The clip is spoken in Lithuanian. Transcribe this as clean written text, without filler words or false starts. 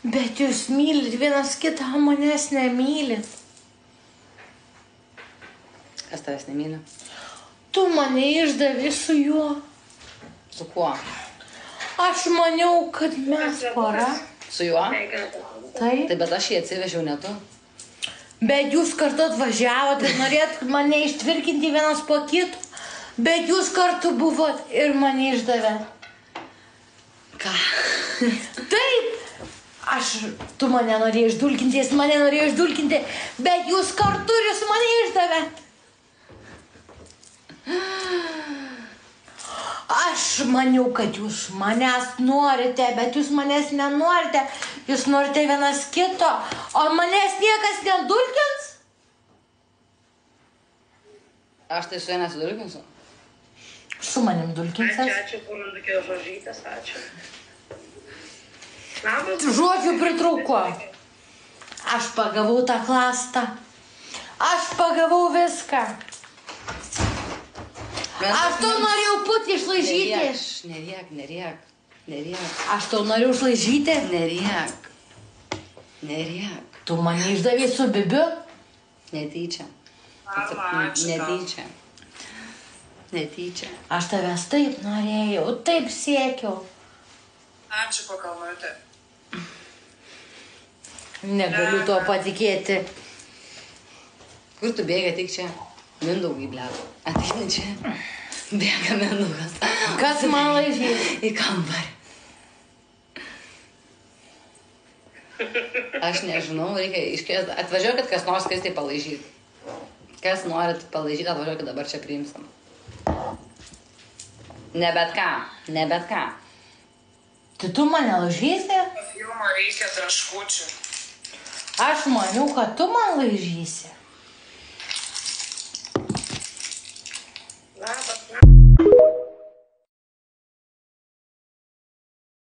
Bet jūs mylit vienas kitą, o manęs nemylit. Kas tavęs nemyli? Tu mane išdavė su juo. Su kuo? Aš maniau, kad mes pora. Su juo? Taip. Tai bet aš jį atsivežiau, ne tu. Bet jūs kartu atvažiavote ir norėt mane ištvirkinti vienas po kito. Bet jūs kartu buvot ir mane išdavė. Ką? Taip. Tu mane norėjai išdulkinti, jis mane norėjo išdulkinti, bet jūs kartu ir jūs mane išdavė. Aš maniau, kad jūs manęs norite, bet jūs manęs nenorite. Jūs norite vienas kito, o manęs niekas nedulkins? Aš tai su ja nesidulkinsiu. Su manim dulkinsas. Ačiū, kurundukė, žožytas, ačiū. Žodžių pritrūko. Aš pagavau tą klastą. Aš pagavau viską. Aš tau norėjau putį išlaižyti. Neriek. Aš tau norėjau išlaižyti. Neriek. Tu mane išdavė su Bibiu. Netyčia. Netyčia. Aš tavęs taip norėjau, taip siekiau. Ačiū, pakalbate. Negaliu tuo patikėti. Kur tu bėga tik čia? Mindaugai, blėt. Ateini čia. Bėga Mindaugas. Kas man laižys? Į kambarį. Aš nežinau, reikia iškviesti. Atvažiuokit, kas nors tai palaižyti. Kas norit palaižyti, atvažiuokit, dabar čia priimsim. Ne bet ką. Tai tu mane laižysi? Filmo reikia traškučių. Aš maniau, kad tu man laižysi.